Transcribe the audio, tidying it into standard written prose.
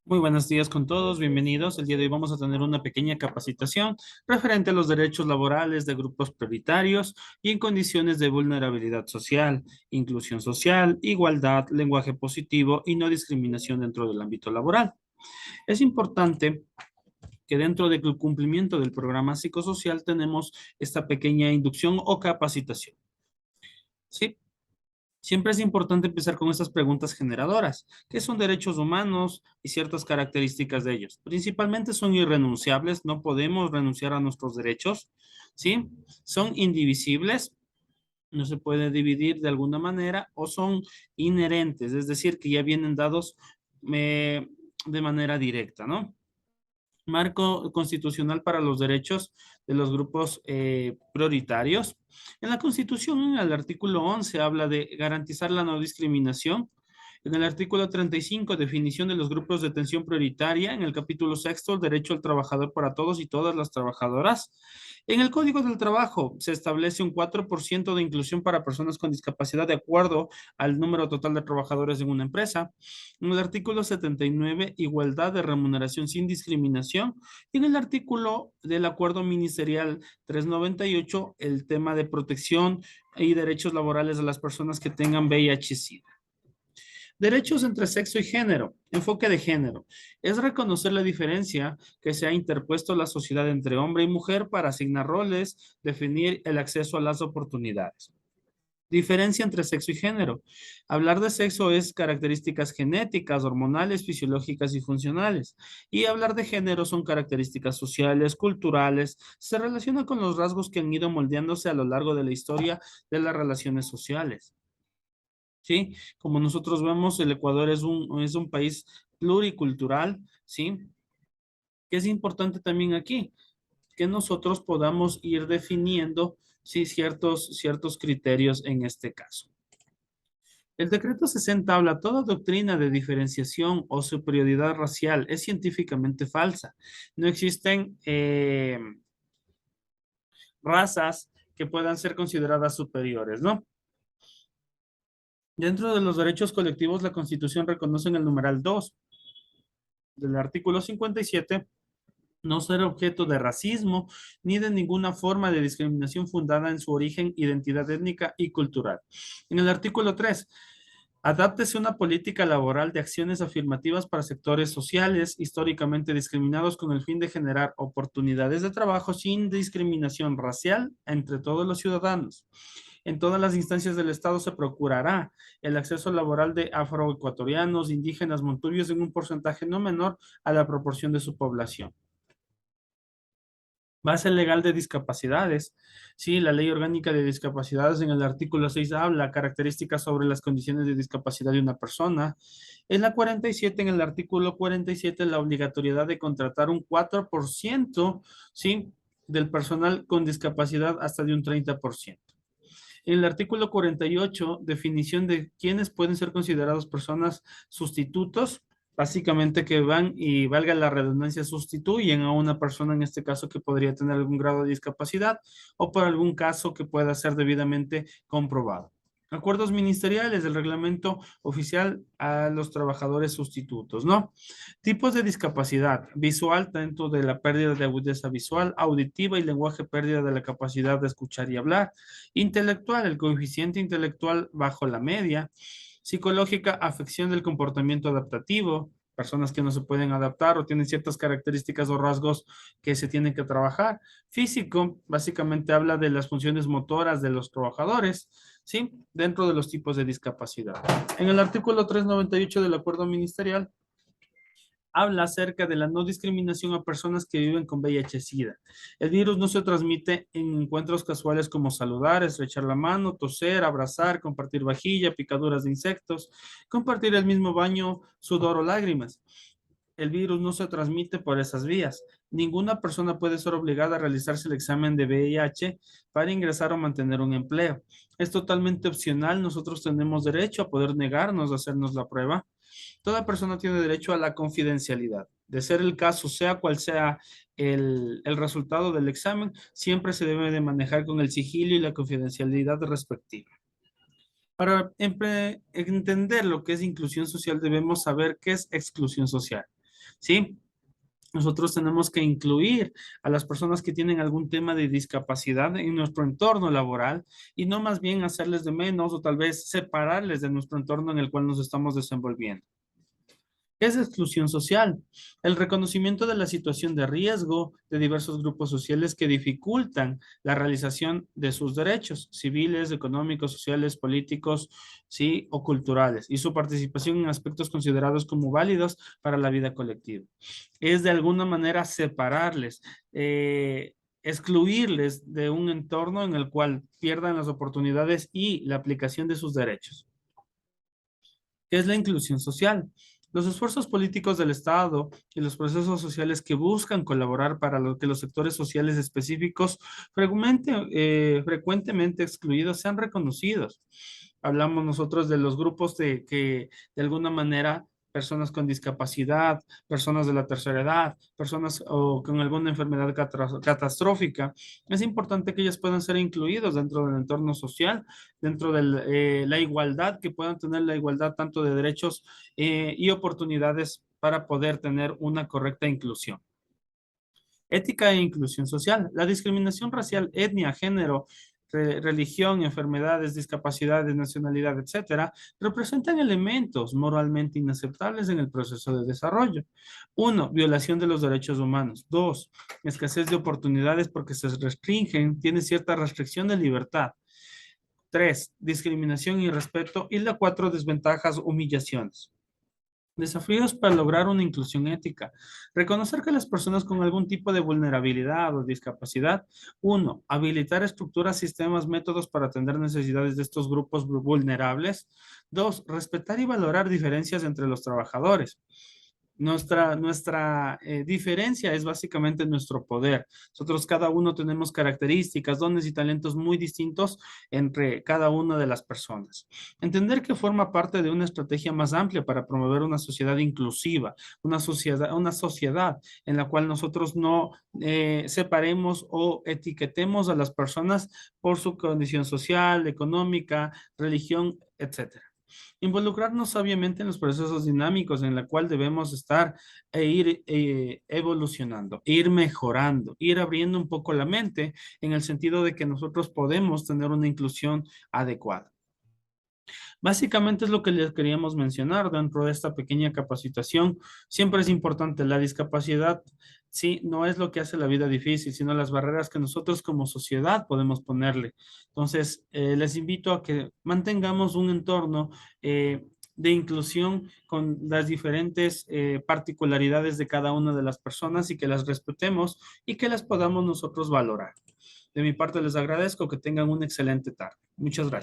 Muy buenos días con todos, bienvenidos. El día de hoy vamos a tener una pequeña capacitación referente a los derechos laborales de grupos prioritarios y en condiciones de vulnerabilidad social, inclusión social, igualdad, lenguaje positivo y no discriminación dentro del ámbito laboral. Es importante que dentro del cumplimiento del programa psicosocial tenemos esta pequeña inducción o capacitación. ¿Sí? Siempre es importante empezar con estas preguntas generadoras. ¿Qué son derechos humanos y ciertas características de ellos? Principalmente son irrenunciables, no podemos renunciar a nuestros derechos, ¿sí? Son indivisibles, no se puede dividir de alguna manera, o son inherentes, es decir, que ya vienen dados de manera directa, ¿no? Marco constitucional para los derechos de los grupos prioritarios. En la Constitución, en el artículo 11, habla de garantizar la no discriminación. En el artículo 35, definición de los grupos de atención prioritaria. En el capítulo sexto, el derecho al trabajador para todos y todas las trabajadoras. En el Código del Trabajo se establece un 4% de inclusión para personas con discapacidad de acuerdo al número total de trabajadores en una empresa. En el artículo 79, igualdad de remuneración sin discriminación. Y en el artículo del Acuerdo Ministerial 398, el tema de protección y derechos laborales de las personas que tengan VIH-Sida. Derechos entre sexo y género. Enfoque de género. Es reconocer la diferencia que se ha interpuesto la sociedad entre hombre y mujer para asignar roles, definir el acceso a las oportunidades. Diferencia entre sexo y género. Hablar de sexo es características genéticas, hormonales, fisiológicas y funcionales. Y hablar de género son características sociales, culturales. Se relaciona con los rasgos que han ido moldeándose a lo largo de la historia de las relaciones sociales. ¿Sí? Como nosotros vemos, el Ecuador es un país pluricultural, ¿sí? Que es importante también aquí, que nosotros podamos ir definiendo, sí, ciertos criterios en este caso. El decreto 60 habla, toda doctrina de diferenciación o superioridad racial es científicamente falsa. No existen razas que puedan ser consideradas superiores, ¿no? Dentro de los derechos colectivos, la Constitución reconoce en el numeral 2 del artículo 57 no ser objeto de racismo ni de ninguna forma de discriminación fundada en su origen, identidad étnica y cultural. En el artículo 3, adáptese una política laboral de acciones afirmativas para sectores sociales históricamente discriminados con el fin de generar oportunidades de trabajo sin discriminación racial entre todos los ciudadanos. En todas las instancias del Estado se procurará el acceso laboral de afroecuatorianos, indígenas, montubios en un porcentaje no menor a la proporción de su población. Base legal de discapacidades. Sí, la Ley Orgánica de Discapacidades en el artículo 6 habla características sobre las condiciones de discapacidad de una persona. En la 47, en el artículo 47, la obligatoriedad de contratar un 4%, sí, del personal con discapacidad hasta de un 30%. En el artículo 48, definición de quiénes pueden ser considerados personas sustitutos, básicamente que van y valga la redundancia, sustituyen a una persona en este caso que podría tener algún grado de discapacidad o por algún caso que pueda ser debidamente comprobado. Acuerdos ministeriales del reglamento oficial a los trabajadores sustitutos, ¿no? Tipos de discapacidad visual, tanto de la pérdida de agudeza visual, auditiva y lenguaje, pérdida de la capacidad de escuchar y hablar. Intelectual, el coeficiente intelectual bajo la media. Psicológica, afección del comportamiento adaptativo, personas que no se pueden adaptar o tienen ciertas características o rasgos que se tienen que trabajar. Físico, básicamente habla de las funciones motoras de los trabajadores, ¿sí? Dentro de los tipos de discapacidad. En el artículo 398 del acuerdo ministerial, habla acerca de la no discriminación a personas que viven con VIH-Sida. El virus no se transmite en encuentros casuales como saludar, estrechar la mano, toser, abrazar, compartir vajilla, picaduras de insectos, compartir el mismo baño, sudor o lágrimas. El virus no se transmite por esas vías. Ninguna persona puede ser obligada a realizarse el examen de VIH para ingresar o mantener un empleo. Es totalmente opcional. Nosotros tenemos derecho a poder negarnos a hacernos la prueba. Toda persona tiene derecho a la confidencialidad. De ser el caso, sea cual sea el resultado del examen, siempre se debe de manejar con el sigilo y la confidencialidad respectiva. Para entender lo que es inclusión social, debemos saber qué es exclusión social. ¿sí? Nosotros tenemos que incluir a las personas que tienen algún tema de discapacidad en nuestro entorno laboral y no más bien hacerles de menos o tal vez separarles de nuestro entorno en el cual nos estamos desenvolviendo. ¿Qué es exclusión social? El reconocimiento de la situación de riesgo de diversos grupos sociales que dificultan la realización de sus derechos civiles, económicos, sociales, políticos, sí, o culturales y su participación en aspectos considerados como válidos para la vida colectiva. Es de alguna manera separarles, excluirles de un entorno en el cual pierdan las oportunidades y la aplicación de sus derechos. ¿Qué es la inclusión social? Los esfuerzos políticos del Estado y los procesos sociales que buscan colaborar para que los sectores sociales específicos frecuentemente excluidos sean reconocidos. Hablamos nosotros de los grupos que de alguna manera personas con discapacidad, personas de la tercera edad, personas con alguna enfermedad catastrófica. Es importante que ellas puedan ser incluidos dentro del entorno social, dentro de la igualdad, que puedan tener la igualdad tanto de derechos y oportunidades para poder tener una correcta inclusión. Ética e inclusión social. La discriminación racial, etnia, género, religión, enfermedades, discapacidades, nacionalidad, etcétera, representan elementos moralmente inaceptables en el proceso de desarrollo. Uno, violación de los derechos humanos. Dos, escasez de oportunidades porque se restringen, tiene cierta restricción de libertad. Tres, discriminación y respeto. Y la cuatro, desventajas, humillaciones. Desafíos para lograr una inclusión ética. Reconocer que las personas con algún tipo de vulnerabilidad o discapacidad, uno, habilitar estructuras, sistemas, métodos para atender necesidades de estos grupos vulnerables. Dos, respetar y valorar diferencias entre los trabajadores. Nuestra diferencia es básicamente nuestro poder. Nosotros cada uno tenemos características, dones y talentos muy distintos entre cada una de las personas. Entender que forma parte de una estrategia más amplia para promover una sociedad inclusiva, una sociedad en la cual nosotros no separemos o etiquetemos a las personas por su condición social, económica, religión, etcétera. Involucrarnos sabiamente en los procesos dinámicos en la cual debemos estar e ir evolucionando, ir mejorando, ir abriendo un poco la mente en el sentido de que nosotros podemos tener una inclusión adecuada. Básicamente es lo que les queríamos mencionar dentro de esta pequeña capacitación. Siempre es importante la discapacidad. Sí, no es lo que hace la vida difícil, sino las barreras que nosotros como sociedad podemos ponerle. Entonces, les invito a que mantengamos un entorno de inclusión con las diferentes particularidades de cada una de las personas y que las respetemos y que las podamos nosotros valorar. De mi parte, les agradezco que tengan una excelente tarde. Muchas gracias.